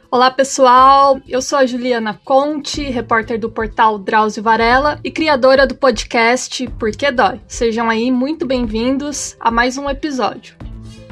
Olá pessoal, eu sou a Juliana Conte, repórter do portal Drauzio Varela e criadora do podcast Por Que Dói. Sejam aí muito bem-vindos a mais um episódio.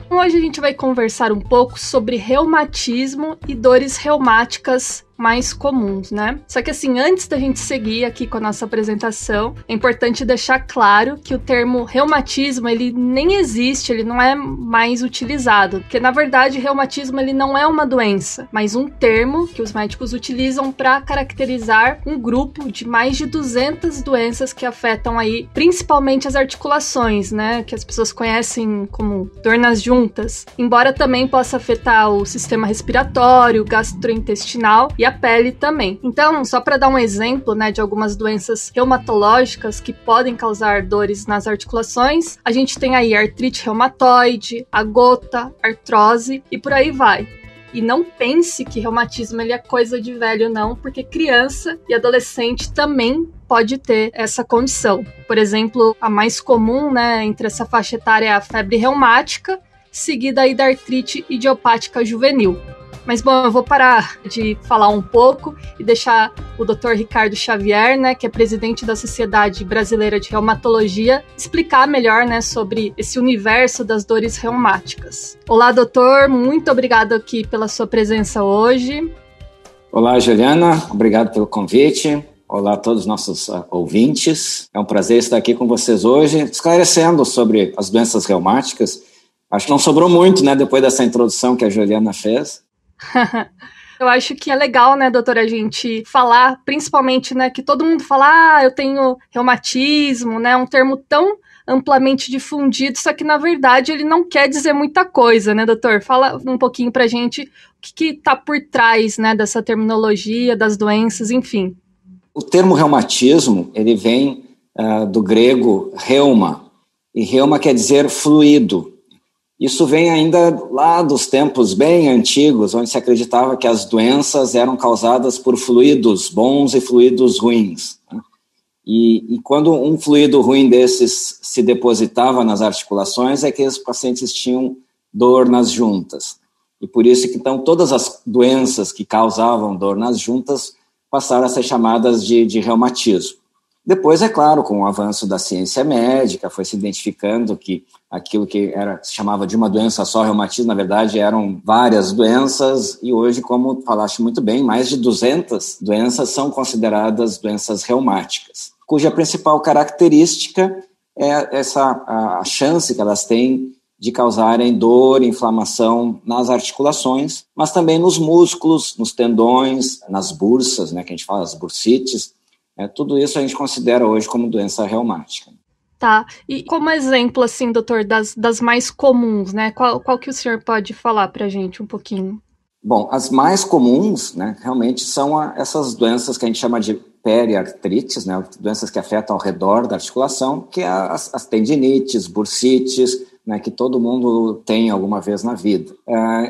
Hoje a gente vai conversar um pouco sobre reumatismo e dores reumáticas mais comuns, né? Só que assim, antes da gente seguir aqui com a nossa apresentação, é importante deixar claro que o termo reumatismo, ele nem existe, ele não é mais utilizado, porque na verdade reumatismo ele não é uma doença, mas um termo que os médicos utilizam para caracterizar um grupo de mais de 200 doenças que afetam aí principalmente as articulações, né? Que as pessoas conhecem como dor nas juntas, embora também possa afetar o sistema respiratório, gastrointestinal e a pele também. Então, só para dar um exemplo, né, de algumas doenças reumatológicas que podem causar dores nas articulações, a gente tem aí a artrite reumatoide, a gota, artrose e por aí vai. E não pense que reumatismo ele é coisa de velho não, porque criança e adolescente também pode ter essa condição. Por exemplo, a mais comum, né, entre essa faixa etária é a febre reumática, seguida aí da artrite idiopática juvenil. Mas, bom, eu vou parar de falar um pouco e deixar o Dr. Ricardo Xavier, né, que é presidente da Sociedade Brasileira de Reumatologia, explicar melhor, né, sobre esse universo das dores reumáticas. Olá, doutor, muito obrigado aqui pela sua presença hoje. Olá, Juliana, obrigado pelo convite. Olá a todos os nossos ouvintes. É um prazer estar aqui com vocês hoje, esclarecendo sobre as doenças reumáticas. Acho que não sobrou muito, né, depois dessa introdução que a Juliana fez. Eu acho que é legal, né, doutora, a gente falar, principalmente, né, que todo mundo fala, eu tenho reumatismo, né, um termo tão amplamente difundido, só que, na verdade, ele não quer dizer muita coisa, né, doutor? Fala um pouquinho pra gente o que tá por trás, né, dessa terminologia, das doenças, enfim. O termo reumatismo, ele vem do grego reuma, e reuma quer dizer fluido. Isso vem ainda lá dos tempos bem antigos, onde se acreditava que as doenças eram causadas por fluidos bons e fluidos ruins. E quando um fluido ruim desses se depositava nas articulações, é que os pacientes tinham dor nas juntas. E por isso que, então, todas as doenças que causavam dor nas juntas passaram a ser chamadas de reumatismo. Depois, é claro, com o avanço da ciência médica, foi se identificando que aquilo que se chamava de uma doença só, reumatismo, na verdade eram várias doenças, e hoje, como falaste muito bem, mais de 200 doenças são consideradas doenças reumáticas, cuja principal característica é a chance que elas têm de causarem dor, inflamação nas articulações, mas também nos músculos, nos tendões, nas bursas, né, que a gente fala, as bursites. Tudo isso a gente considera hoje como doença reumática. Tá, e como exemplo, assim, doutor, das mais comuns, né, qual que o senhor pode falar pra gente um pouquinho? Bom, as mais comuns, né, realmente são essas doenças que a gente chama de periartrites, né, doenças que afetam ao redor da articulação, que é as tendinites, bursites, né, que todo mundo tem alguma vez na vida.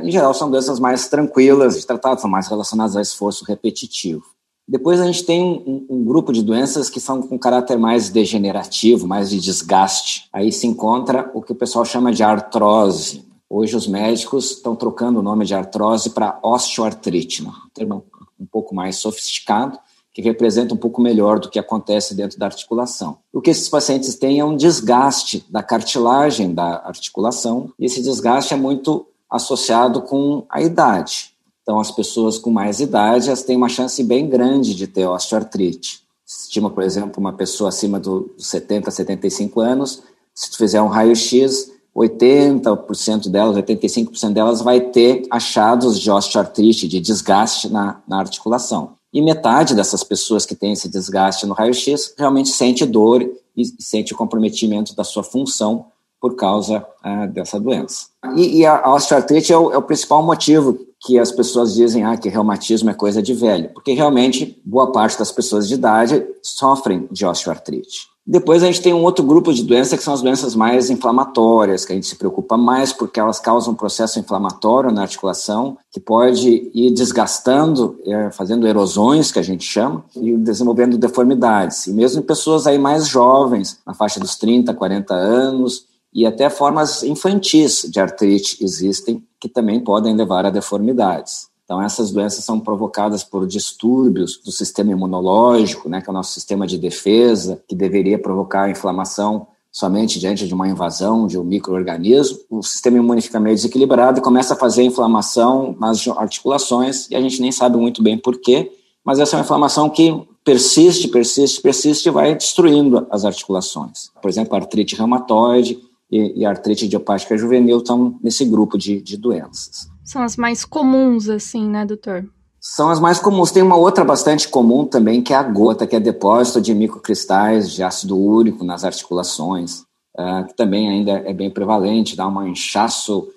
Em geral, são doenças mais tranquilas de tratar, são mais relacionadas ao esforço repetitivo. Depois a gente tem um grupo de doenças que são com caráter mais degenerativo, mais de desgaste. Aí se encontra o que o pessoal chama de artrose. Hoje os médicos estão trocando o nome de artrose para osteoartrite, né? Um termo um pouco mais sofisticado, que representa um pouco melhor do que acontece dentro da articulação. O que esses pacientes têm é um desgaste da cartilagem da articulação, e esse desgaste é muito associado com a idade. Então, as pessoas com mais idade, elas têm uma chance bem grande de ter osteoartrite. Se estima, por exemplo, uma pessoa acima dos 70, 75 anos, se tu fizer um raio-x, 80% delas, 85% delas vai ter achados de osteoartrite, de desgaste na articulação. E metade dessas pessoas que têm esse desgaste no raio-x realmente sente dor e sente o comprometimento da sua função por causa dessa doença. E a osteoartrite é o principal motivo que as pessoas dizem que reumatismo é coisa de velho, porque realmente boa parte das pessoas de idade sofrem de osteoartrite. Depois a gente tem um outro grupo de doenças que são as doenças mais inflamatórias, que a gente se preocupa mais porque elas causam um processo inflamatório na articulação que pode ir desgastando, fazendo erosões, que a gente chama, e desenvolvendo deformidades. E mesmo em pessoas aí mais jovens, na faixa dos 30, 40 anos, e até formas infantis de artrite existem que também podem levar a deformidades. Então, essas doenças são provocadas por distúrbios do sistema imunológico, né, que é o nosso sistema de defesa, que deveria provocar inflamação somente diante de uma invasão de um micro-organismo. O sistema imune fica meio desequilibrado e começa a fazer inflamação nas articulações, e a gente nem sabe muito bem por quê, mas essa é uma inflamação que persiste e vai destruindo as articulações. Por exemplo, a artrite reumatoide e a artrite idiopática juvenil estão nesse grupo de doenças. São as mais comuns, assim, né, doutor? São as mais comuns. Tem uma outra bastante comum também, que é a gota, que é depósito de microcristais de ácido úrico nas articulações, que também ainda é bem prevalente, dá um inchaço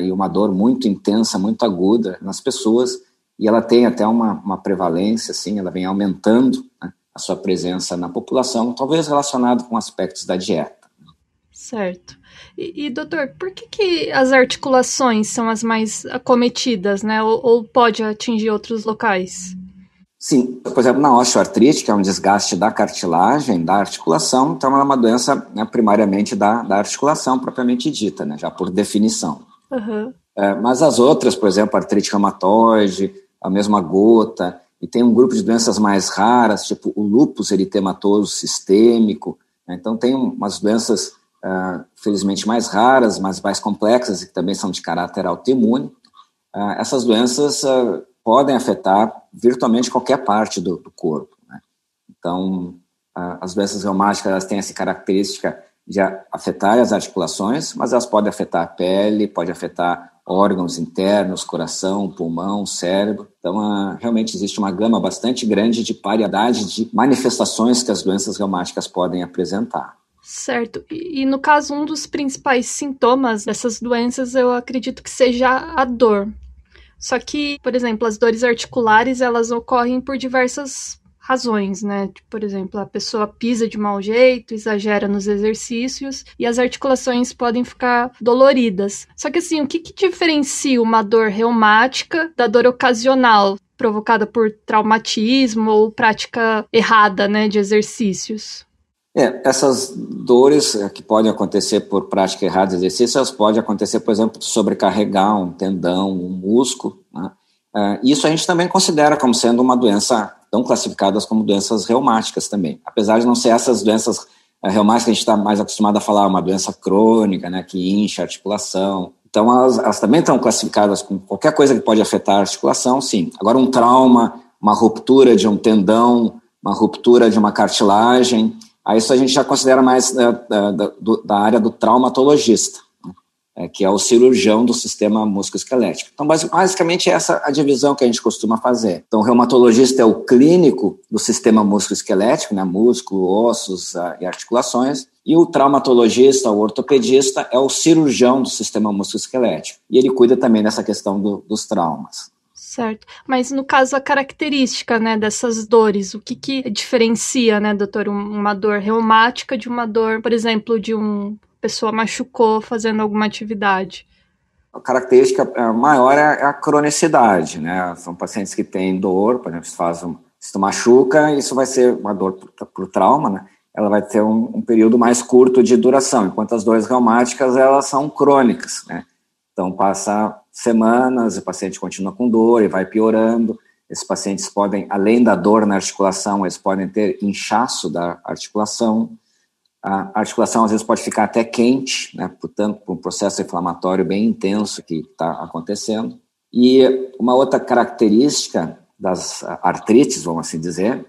e uma dor muito intensa, muito aguda nas pessoas, e ela tem até uma prevalência, assim, ela vem aumentando, né, a sua presença na população, talvez relacionado com aspectos da dieta. Certo. E doutor, por que as articulações são as mais acometidas, né? Ou pode atingir outros locais? Sim, por exemplo, na osteoartrite, que é um desgaste da cartilagem, da articulação, então ela é uma doença, né, primariamente da articulação propriamente dita, né, já por definição. Uhum. Mas as outras, por exemplo, a artrite reumatoide, a mesma gota, e tem um grupo de doenças mais raras, tipo o lúpus eritematoso sistêmico, né, então tem umas doenças felizmente mais raras, mas mais complexas e que também são de caráter autoimune. Essas doenças podem afetar virtualmente qualquer parte do corpo, né? Então, as doenças reumáticas elas têm essa característica de afetar as articulações, mas elas podem afetar a pele, pode afetar órgãos internos, coração, pulmão, cérebro. Então, realmente existe uma gama bastante grande de variedade de manifestações que as doenças reumáticas podem apresentar. Certo. E no caso, um dos principais sintomas dessas doenças, eu acredito que seja a dor. Só que, por exemplo, as dores articulares, elas ocorrem por diversas razões, né? Por exemplo, a pessoa pisa de mau jeito, exagera nos exercícios e as articulações podem ficar doloridas. Só que assim, o que diferencia uma dor reumática da dor ocasional, provocada por traumatismo ou prática errada, né, de exercícios? Essas dores que podem acontecer por prática errada de exercício, elas podem acontecer, por exemplo, de sobrecarregar um tendão, um músculo, né? Isso a gente também considera como sendo uma doença, tão classificadas como doenças reumáticas também. Apesar de não ser essas doenças reumáticas que a gente está mais acostumado a falar, uma doença crônica, né, que incha a articulação. Então, elas também estão classificadas com qualquer coisa que pode afetar a articulação, sim. Agora, um trauma, uma ruptura de um tendão, uma ruptura de uma cartilagem, isso a gente já considera mais da área do traumatologista, né, que é o cirurgião do sistema musculoesquelético. Então, basicamente, essa é a divisão que a gente costuma fazer. Então, o reumatologista é o clínico do sistema musculoesquelético, né, músculo, ossos e articulações, e o traumatologista, o ortopedista, é o cirurgião do sistema musculoesquelético. E ele cuida também dessa questão dos traumas. Certo. Mas no caso, a característica, né, dessas dores, o que diferencia, né, doutor, uma dor reumática de uma dor, por exemplo, de uma pessoa machucou fazendo alguma atividade? A característica maior é a cronicidade, né? São pacientes que têm dor, por exemplo, se tu machuca, isso vai ser uma dor por trauma, né? Ela vai ter um período mais curto de duração, enquanto as dores reumáticas, elas são crônicas, né? Então, passa semanas, o paciente continua com dor e vai piorando. Esses pacientes podem, além da dor na articulação, eles podem ter inchaço da articulação. A articulação, às vezes, pode ficar até quente, né, portanto, por um processo inflamatório bem intenso que está acontecendo. E uma outra característica das artrites, vamos assim dizer,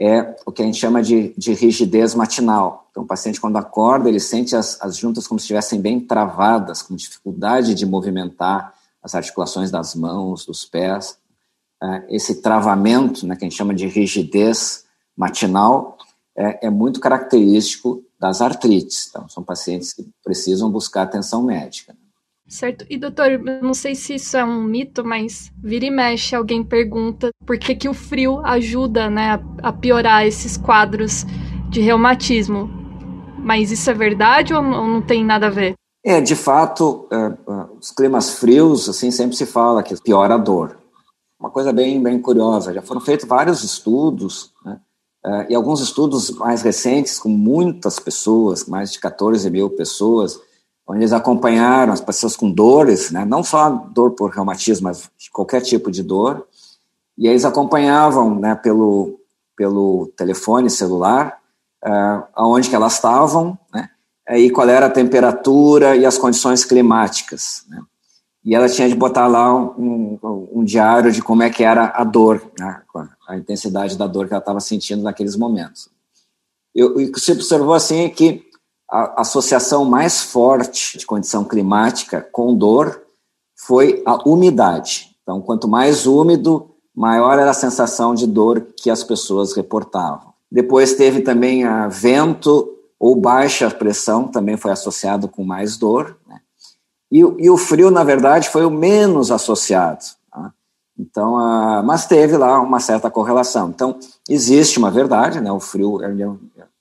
é o que a gente chama de rigidez matinal. Então, o paciente, quando acorda, ele sente as juntas como se estivessem bem travadas, com dificuldade de movimentar as articulações das mãos, dos pés. Esse travamento, né, que a gente chama de rigidez matinal, é muito característico das artrites. Então, são pacientes que precisam buscar atenção médica. Certo. E, doutor, eu não sei se isso é um mito, mas vira e mexe, alguém pergunta por que o frio ajuda, né, a piorar esses quadros de reumatismo. Mas isso é verdade ou não tem nada a ver? De fato, os climas frios, assim, sempre se fala que piora a dor. Uma coisa bem, bem curiosa, já foram feitos vários estudos, né, e alguns estudos mais recentes, com muitas pessoas, mais de 14 mil pessoas, onde eles acompanharam as pessoas com dores, né, não só dor por reumatismo, mas qualquer tipo de dor, e eles acompanhavam, né, pelo telefone celular, aonde que elas estavam, né, e qual era a temperatura e as condições climáticas, né. E ela tinha de botar lá um diário de como é que era a dor, né, a intensidade da dor que ela estava sentindo naqueles momentos. E o que se observou assim é que a associação mais forte de condição climática com dor foi a umidade. Então, quanto mais úmido, maior era a sensação de dor que as pessoas reportavam. Depois teve também vento ou baixa pressão, também foi associado com mais dor, né? E o frio, na verdade, foi o menos associado, tá? Então, mas teve lá uma certa correlação. Então, existe uma verdade, né? O frio,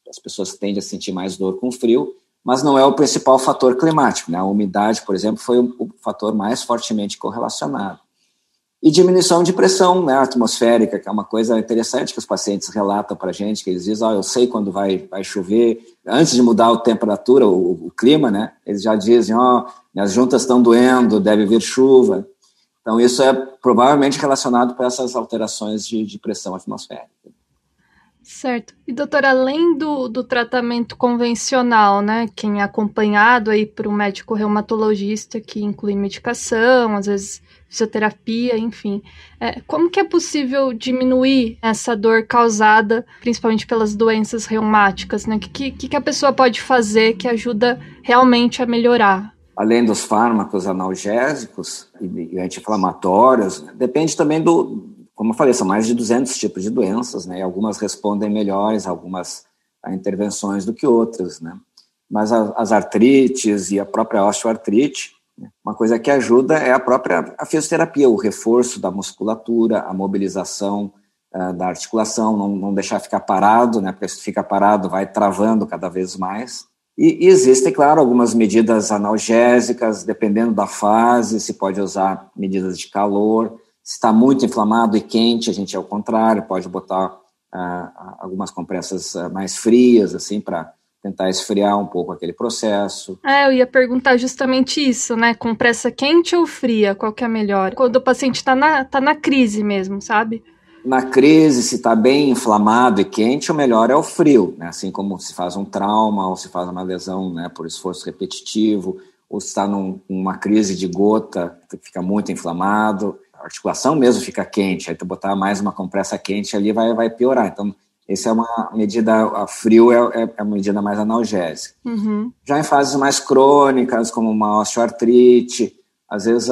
as pessoas tendem a sentir mais dor com frio, mas não é o principal fator climático, né? A umidade, por exemplo, foi o fator mais fortemente correlacionado. E diminuição de pressão, né, atmosférica, que é uma coisa interessante que os pacientes relatam para a gente, que eles dizem, eu sei quando vai chover, antes de mudar a temperatura, o clima, né, eles já dizem, minhas juntas estão doendo, deve vir chuva. Então, isso é provavelmente relacionado com essas alterações de pressão atmosférica. Certo. E, doutora, além do tratamento convencional, né, quem é acompanhado aí por um médico reumatologista que inclui medicação, às vezes fisioterapia, enfim, como que é possível diminuir essa dor causada, principalmente pelas doenças reumáticas, né? O que a pessoa pode fazer que ajuda realmente a melhorar? Além dos fármacos analgésicos e anti-inflamatórios, depende também como eu falei, são mais de 200 tipos de doenças, né? E algumas respondem melhores algumas a intervenções do que outras, né? Mas as artrites e a própria osteoartrite, né? Uma coisa que ajuda é a fisioterapia, o reforço da musculatura, a mobilização da articulação, não deixar ficar parado, né? Porque se fica parado vai travando cada vez mais. E existem, claro, algumas medidas analgésicas, dependendo da fase, se pode usar medidas de calor. Se está muito inflamado e quente, a gente, ao contrário, pode botar algumas compressas mais frias, assim, para tentar esfriar um pouco aquele processo. Eu ia perguntar justamente isso, né? Compressa quente ou fria, qual que é melhor? Quando o paciente tá na crise mesmo, sabe? Na crise, se está bem inflamado e quente, o melhor é o frio, né? Assim como se faz um trauma ou se faz uma lesão, né, por esforço repetitivo, ou se está numa crise de gota, fica muito inflamado, a articulação mesmo fica quente, aí tu botar mais uma compressa quente ali vai piorar. Então, essa é uma medida, a frio é a medida mais analgésica. Uhum. Já em fases mais crônicas, como uma osteoartrite, às vezes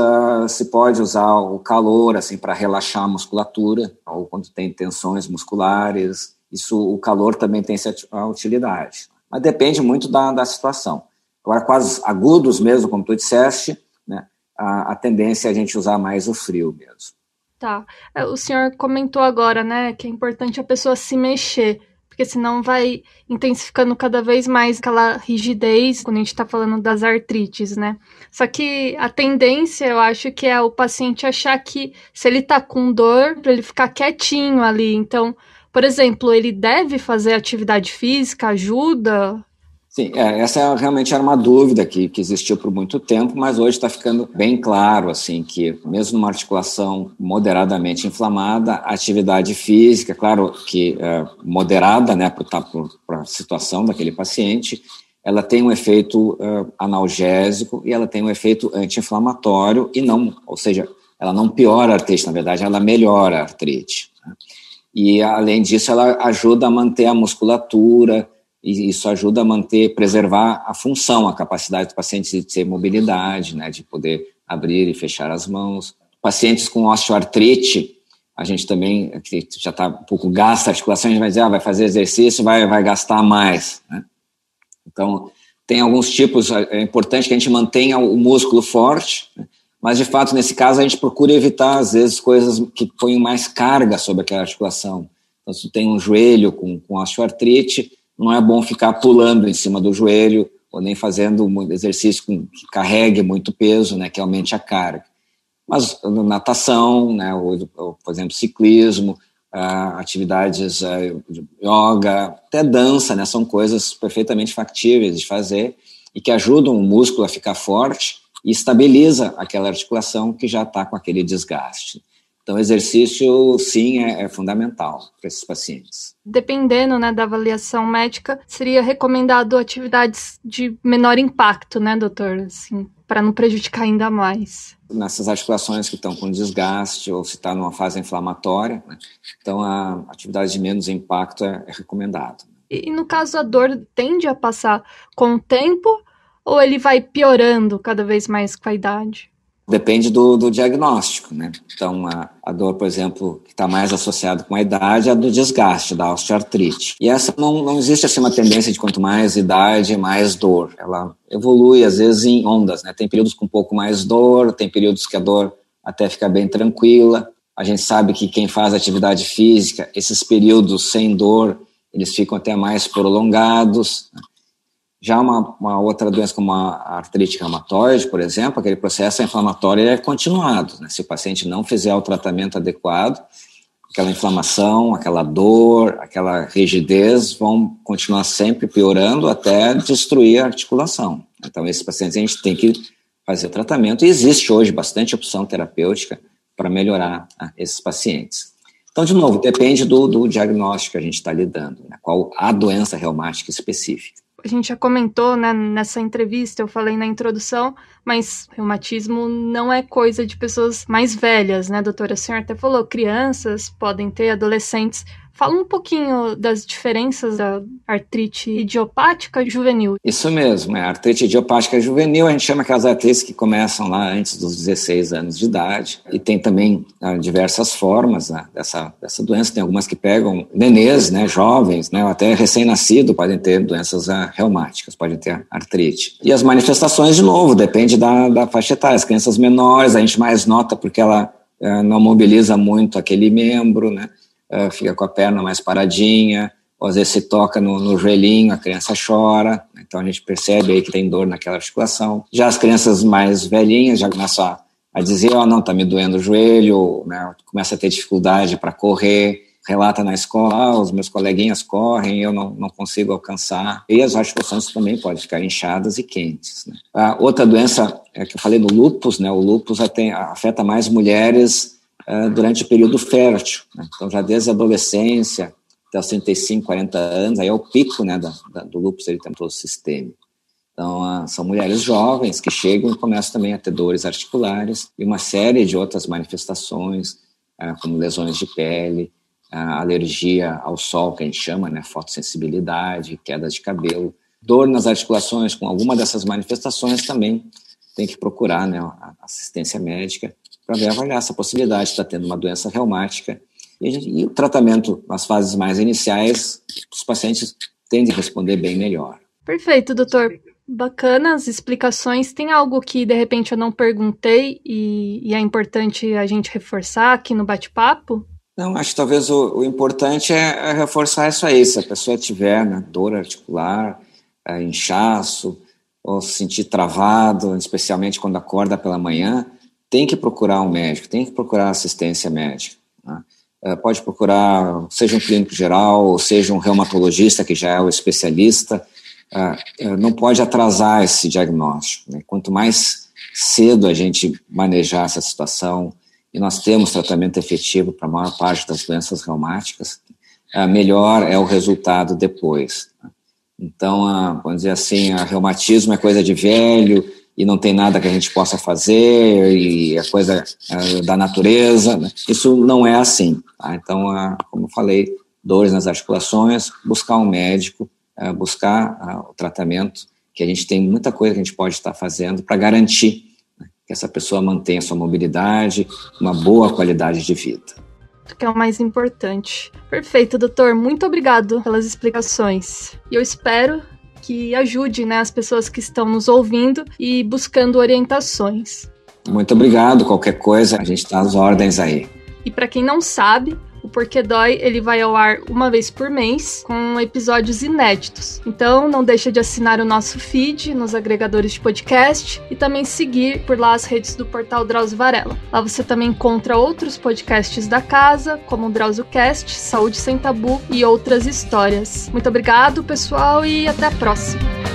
se pode usar o calor assim, para relaxar a musculatura, ou quando tem tensões musculares, o calor também tem a utilidade. Mas depende muito da situação. Agora, quadros agudos mesmo, como tu disseste, né, a tendência é a gente usar mais o frio mesmo. Tá. O senhor comentou agora, né, que é importante a pessoa se mexer, porque senão vai intensificando cada vez mais aquela rigidez quando a gente está falando das artrites, né? Só que a tendência, eu acho, que é o paciente achar que se ele tá com dor, para ele ficar quietinho ali. Então, por exemplo, ele deve fazer atividade física, ajuda? Sim, essa realmente era uma dúvida que existiu por muito tempo, mas hoje está ficando bem claro, assim, que mesmo numa articulação moderadamente inflamada, a atividade física, claro que moderada, né, para a situação daquele paciente, ela tem um efeito analgésico e ela tem um efeito anti-inflamatório ou seja, ela não piora a artrite, na verdade, ela melhora a artrite, né? E, além disso, ela ajuda a manter a musculatura, e isso ajuda a preservar a função, a capacidade do paciente de ter mobilidade, né, de poder abrir e fechar as mãos. Pacientes com osteoartrite, a gente também, que já está um pouco gasta a articulação, a gente vai dizer, vai fazer exercício, vai gastar mais, né? Então, tem alguns tipos, é importante que a gente mantenha o músculo forte, né? Mas, de fato, nesse caso, a gente procura evitar, às vezes, coisas que ponham mais carga sobre aquela articulação. Então, se tem um joelho com osteoartrite, não é bom ficar pulando em cima do joelho ou nem fazendo um exercício que carregue muito peso, né, que aumente a carga. Mas natação, né, ou, por exemplo, ciclismo, atividades de yoga, até dança, né, são coisas perfeitamente factíveis de fazer e que ajudam o músculo a ficar forte e estabiliza aquela articulação que já está com aquele desgaste. Então, o exercício, sim, é fundamental para esses pacientes. Dependendo, né, da avaliação médica, seria recomendado atividades de menor impacto, né, doutor? Assim, para não prejudicar ainda mais. Nessas articulações que estão com desgaste ou se está numa fase inflamatória, né, então a atividade de menos impacto é recomendado. E no caso, a dor tende a passar com o tempo ou ele vai piorando cada vez mais com a idade? Depende do diagnóstico, né? Então, a dor, por exemplo, que está mais associada com a idade é a do desgaste, da osteoartrite. E essa não existe assim uma tendência de quanto mais idade, mais dor. Ela evolui, às vezes, em ondas, né? Tem períodos com um pouco mais dor, tem períodos que a dor até fica bem tranquila. A gente sabe que quem faz atividade física, esses períodos sem dor, eles ficam até mais prolongados, né? Já uma outra doença como a artrite reumatoide, por exemplo, aquele processo inflamatório é continuado, né? Se o paciente não fizer o tratamento adequado, aquela inflamação, aquela dor, aquela rigidez vão continuar sempre piorando até destruir a articulação. Então, esses pacientes a gente tem que fazer o tratamento e existe hoje bastante opção terapêutica para melhorar esses pacientes. Então, de novo, depende do diagnóstico que a gente está lidando, né? Qual a doença reumática específica. A gente já comentou, né, nessa entrevista, eu falei na introdução, mas reumatismo não é coisa de pessoas mais velhas, né, doutora? A senhora até falou, crianças podem ter, adolescentes. Fala um pouquinho das diferenças da artrite idiopática juvenil. Isso mesmo, a artrite idiopática juvenil, a gente chama aquelas artrites que começam lá antes dos 16 anos de idade, e tem também diversas formas, né, dessa doença. Tem algumas que pegam nenês, né, jovens, né, até recém-nascido podem ter doenças reumáticas, podem ter artrite. E as manifestações, de novo, depende da faixa etária. As crianças menores a gente mais nota porque ela não mobiliza muito aquele membro, né, fica com a perna mais paradinha, ou às vezes se toca no joelhinho, a criança chora, então a gente percebe aí que tem dor naquela articulação. Já as crianças mais velhinhas já começam a dizer, não, tá me doendo o joelho, né, começa a ter dificuldade para correr, relata na escola, os meus coleguinhas correm, eu não consigo alcançar. E as articulações também podem ficar inchadas e quentes, né. A outra doença que eu falei do lúpus, né, o lúpus afeta mais mulheres durante o período fértil, né? Então já desde a adolescência até os 35, 40 anos, aí é o pico, né, do lúpus eritematoso sistêmico. Então são mulheres jovens que chegam e começam também a ter dores articulares e uma série de outras manifestações, como lesões de pele, alergia ao sol, que a gente chama, né, fotossensibilidade, queda de cabelo, dor nas articulações. Com alguma dessas manifestações também tem que procurar, né, a assistência médica para avaliar essa possibilidade de estar tendo uma doença reumática. E o tratamento nas fases mais iniciais, os pacientes tendem a responder bem melhor. Perfeito, doutor. Bacana as explicações. Tem algo que, de repente, eu não perguntei e é importante a gente reforçar aqui no bate-papo? Não, acho que talvez o importante é reforçar isso aí. Se a pessoa tiver, né, dor articular, inchaço, ou se sentir travado, especialmente quando acorda pela manhã, tem que procurar um médico, tem que procurar assistência médica, né? Pode procurar, seja um clínico geral, ou seja um reumatologista, que já é o especialista. Não pode atrasar esse diagnóstico, né? Quanto mais cedo a gente manejar essa situação, e nós temos tratamento efetivo para a maior parte das doenças reumáticas, melhor é o resultado depois, né? Então, vamos dizer assim, reumatismo é coisa de velho, e não tem nada que a gente possa fazer, e é coisa da natureza, né? Isso não é assim, tá? Então, como eu falei, dores nas articulações, buscar um médico, buscar o tratamento, que a gente tem muita coisa que a gente pode estar fazendo para garantir, né, que essa pessoa mantenha sua mobilidade, uma boa qualidade de vida. Que é o mais importante. Perfeito, doutor. Muito obrigado pelas explicações. E eu espero que ajude, né, as pessoas que estão nos ouvindo e buscando orientações. Muito obrigado. Qualquer coisa, a gente está às ordens aí. E para quem não sabe, o Porquê Dói, ele vai ao ar uma vez por mês, com episódios inéditos. Então, não deixa de assinar o nosso feed nos agregadores de podcast e também seguir por lá as redes do portal Drauzio Varela. Lá você também encontra outros podcasts da casa, como o DrauzioCast, Saúde Sem Tabu e outras histórias. Muito obrigado, pessoal, e até a próxima!